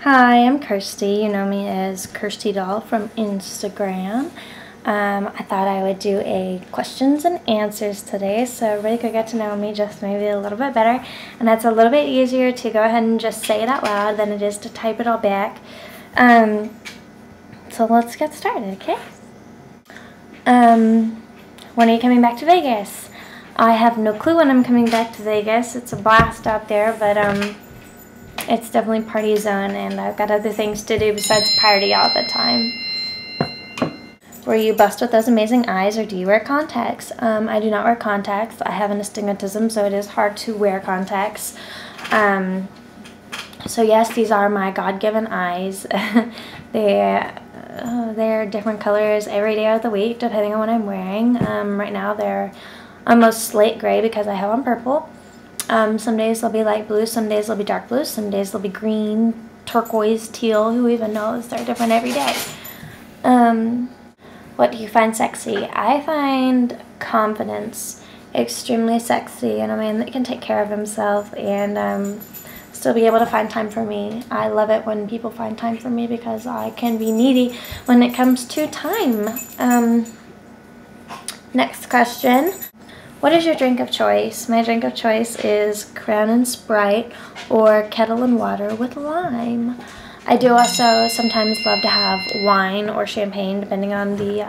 Hi, I'm Kirstie. You know me as Kirstie Doll from Instagram. I thought I would do a questions and answers today so everybody could get to know me just maybe a little bit better. And that's a little bit easier to go ahead and just say it out loud than it is to type it all back. So let's get started, okay? When are you coming back to Vegas? I have no clue when I'm coming back to Vegas. It's a blast out there, but it's definitely party zone, and I've got other things to do besides party all the time. Were you blessed with those amazing eyes, or do you wear contacts? I do not wear contacts. I have an astigmatism, so it is hard to wear contacts. So yes, these are my God-given eyes. They're different colors every day of the week, depending on what I'm wearing. Right now they're almost slate gray because I have on purple. Some days they'll be light blue, some days they'll be dark blue, some days they'll be green, turquoise, teal, who even knows? They're different every day. What do you find sexy? I find confidence extremely sexy, and a man that can take care of himself and still be able to find time for me. I love it when people find time for me because I can be needy when it comes to time. Next question. What is your drink of choice? My drink of choice is Crown and Sprite or Kettle and Water with lime. I do also sometimes love to have wine or champagne depending on the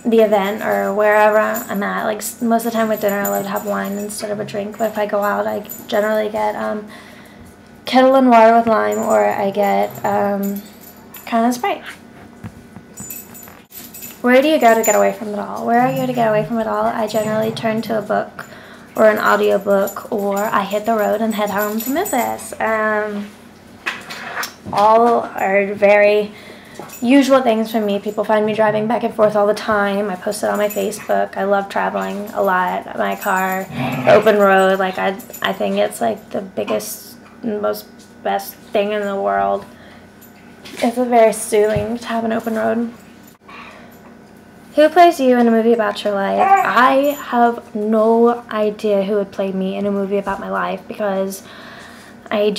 event or wherever I'm at. Like most of the time with dinner I love to have wine instead of a drink, but if I go out I generally get Kettle and Water with lime, or I get Crown and Sprite. Where do you go to get away from it all? Where I go to get away from it all, I generally turn to a book or an audiobook, or I hit the road and head home to Memphis. All are very usual things for me. People find me driving back and forth all the time. I post it on my Facebook. I love traveling a lot. My car, the open road, like I think it's like the biggest, most best thing in the world. It's very soothing to have an open road. Who plays you in a movie about your life? I have no idea who would play me in a movie about my life because I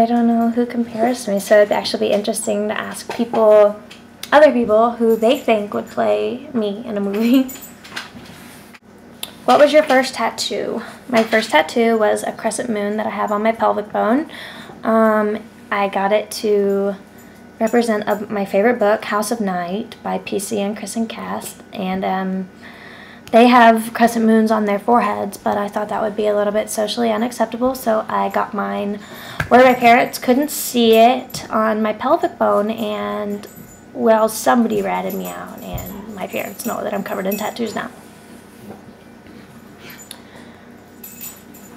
don't know who compares to me. So it'd actually be interesting to ask other people who they think would play me in a movie. What was your first tattoo? My first tattoo was a crescent moon that I have on my pelvic bone. I got it to represent my favorite book, House of Night, by PC and Chris and Cass, and they have crescent moons on their foreheads, but I thought that would be a little bit socially unacceptable, so I got mine where my parents couldn't see it on my pelvic bone, and well, somebody ratted me out, and my parents know that I'm covered in tattoos now.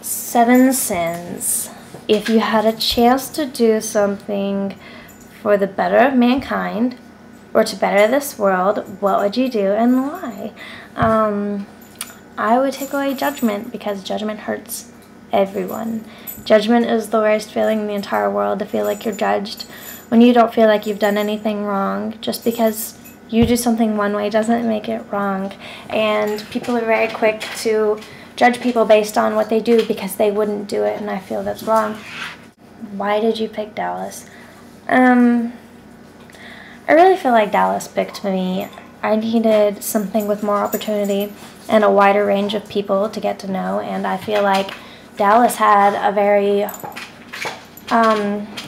7 sins. If you had a chance to do something for the better of mankind, or to better this world, what would you do and why? I would take away judgment, because judgment hurts everyone. Judgment is the worst feeling in the entire world, to feel like you're judged when you don't feel like you've done anything wrong. Just because you do something one way doesn't make it wrong. And people are very quick to judge people based on what they do because they wouldn't do it, and I feel that's wrong. Why did you pick Dallas? I really feel like Dallas picked me. I needed something with more opportunity and a wider range of people to get to know, and I feel like Dallas had a very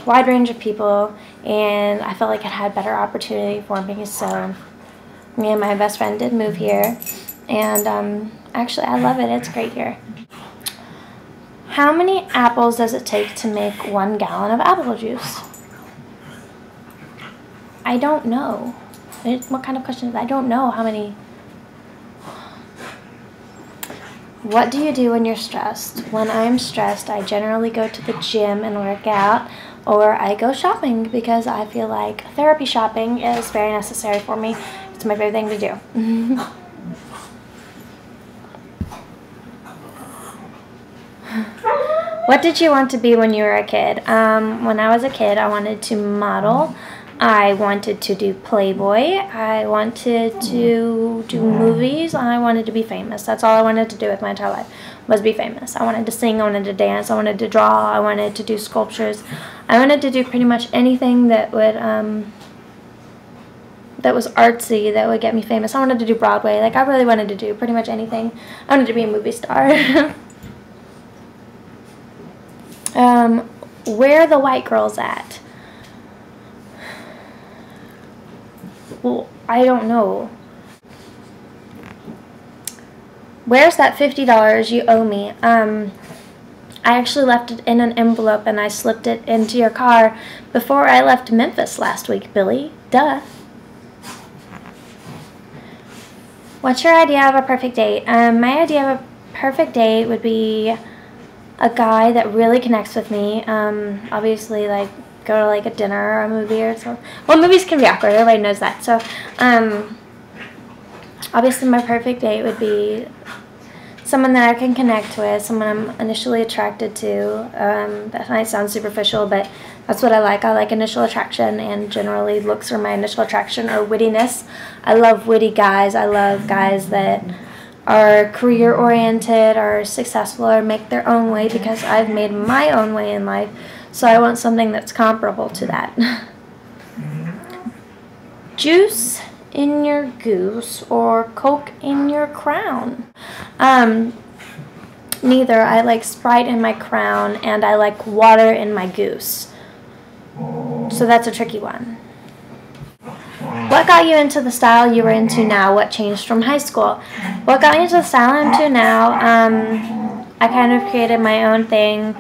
wide range of people, and I felt like it had better opportunity for me, so me and my best friend did move here, and actually I love it. It's great here. How many apples does it take to make 1 gallon of apple juice? I don't know. What kind of question is that? I don't know how many. What do you do when you're stressed? When I'm stressed, I generally go to the gym and work out, or I go shopping because I feel like therapy shopping is very necessary for me. It's my favorite thing to do. What did you want to be when you were a kid? When I was a kid, I wanted to model. I wanted to do Playboy. I wanted to do movies. I wanted to be famous. That's all I wanted to do with my entire life, was be famous. I wanted to sing. I wanted to dance. I wanted to draw. I wanted to do sculptures. I wanted to do pretty much anything that would that was artsy, that would get me famous. I wanted to do Broadway. Like, I really wanted to do pretty much anything. I wanted to be a movie star. Where are the white girls at? Well, I don't know. Where's that $50 you owe me? I actually left it in an envelope and I slipped it into your car before I left Memphis last week, Billy. Duh. What's your idea of a perfect date? My idea of a perfect date would be a guy that really connects with me. Obviously, like, go to like a dinner or a movie or something. Well, movies can be awkward. Everybody knows that. So, obviously, my perfect date would be someone that I can connect with, someone I'm initially attracted to. That might sound superficial, but that's what I like. I like initial attraction, and generally looks are my initial attraction, or wittiness. I love witty guys. I love guys that are career-oriented, or successful, or make their own way, because I've made my own way in life. So I want something that's comparable to that. Juice in your goose or Coke in your crown? Neither. I like Sprite in my crown, and I like water in my goose. So that's a tricky one. What got you into the style you were into now? What changed from high school? What got me into the style I'm into now? I kind of created my own thing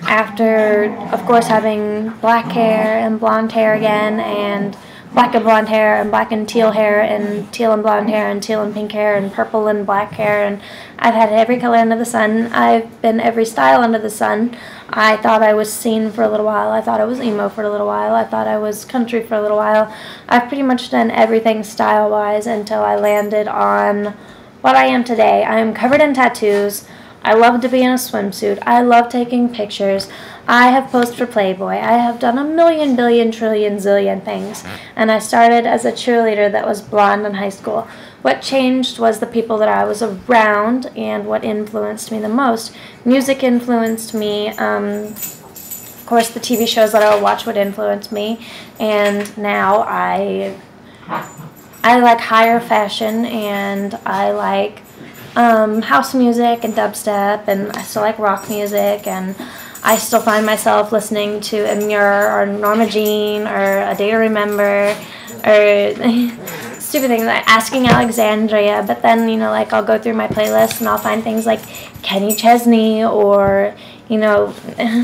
after, of course, having black hair and blonde hair again, and black and blonde hair, and black and teal hair, and teal and blonde hair, and teal and pink hair, and purple and black hair, and I've had every color under the sun. I've been every style under the sun. I thought I was scene for a little while. I thought I was emo for a little while. I thought I was country for a little while. I've pretty much done everything style-wise until I landed on what I am today. I am covered in tattoos. I love to be in a swimsuit. I love taking pictures. I have posed for Playboy. I have done a million, billion, trillion, zillion things. And I started as a cheerleader that was blonde in high school. What changed was the people that I was around, and what influenced me the most. Music influenced me. Of course, the TV shows that I would watch would influence me. And now I like higher fashion, and I like house music and dubstep, and I still like rock music, and I still find myself listening to Amur or Norma Jean or A Day to Remember or stupid things like Asking Alexandria. But then, you know, like, I'll go through my playlist and I'll find things like Kenny Chesney, or, you know,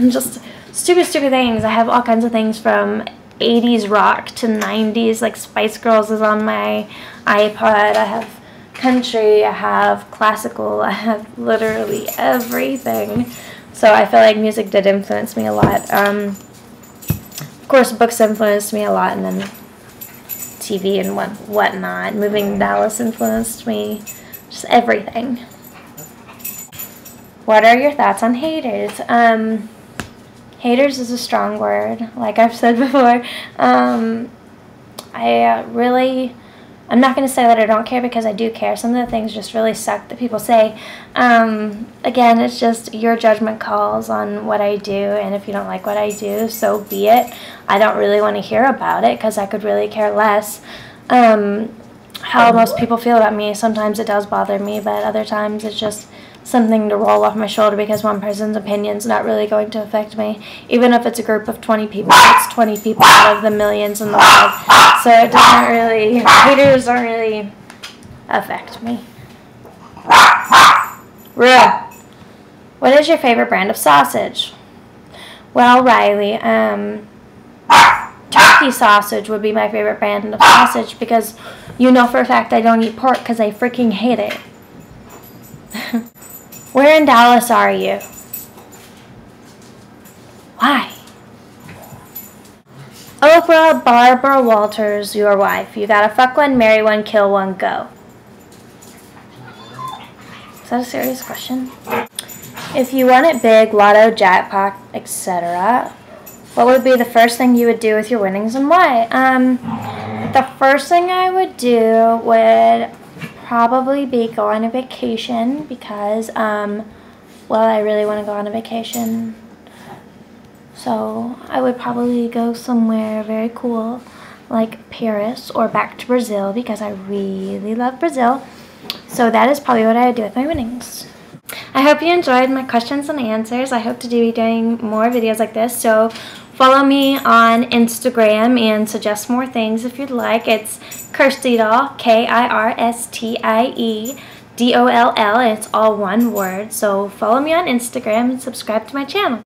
just stupid things. I have all kinds of things from 80s rock to 90s, like Spice Girls is on my iPod. I have country, I have classical, I have literally everything. So I feel like music did influence me a lot. Of course, books influenced me a lot, and then TV and whatnot. Moving to Dallas influenced me. Just everything. What are your thoughts on haters? Haters is a strong word, like I've said before. I'm not going to say that I don't care, because I do care. Some of the things just really suck that people say. Again, it's just your judgment calls on what I do, and if you don't like what I do, so be it. I don't really want to hear about it, because I could really care less. How most people feel about me, sometimes it does bother me, but other times it's just something to roll off my shoulder, because one person's opinion's not really going to affect me. Even if it's a group of 20 people, it's 20 people out of the millions in the world. So it doesn't really, haters don't really affect me. Ruh. What is your favorite brand of sausage? Well, Riley, turkey sausage would be my favorite brand of sausage, because you know for a fact I don't eat pork, because I freaking hate it. Where in Dallas are you? Why? Oprah Barbara Walters, your wife. You gotta fuck one, marry one, kill one, go. Is that a serious question? If you won it big, lotto, jackpot, etc., What would be the first thing you would do with your winnings and why? The first thing I would do would probably be go on a vacation because, well, I really want to go on a vacation. So I would probably go somewhere very cool like Paris or back to Brazil because I really love Brazil. So that is probably what I would do with my winnings. I hope you enjoyed my questions and answers. I hope to be doing more videos like this. So follow me on Instagram and suggest more things if you'd like. It's Kirstie Doll, KIRSTIEDOLL, and it's all one word. So follow me on Instagram and subscribe to my channel.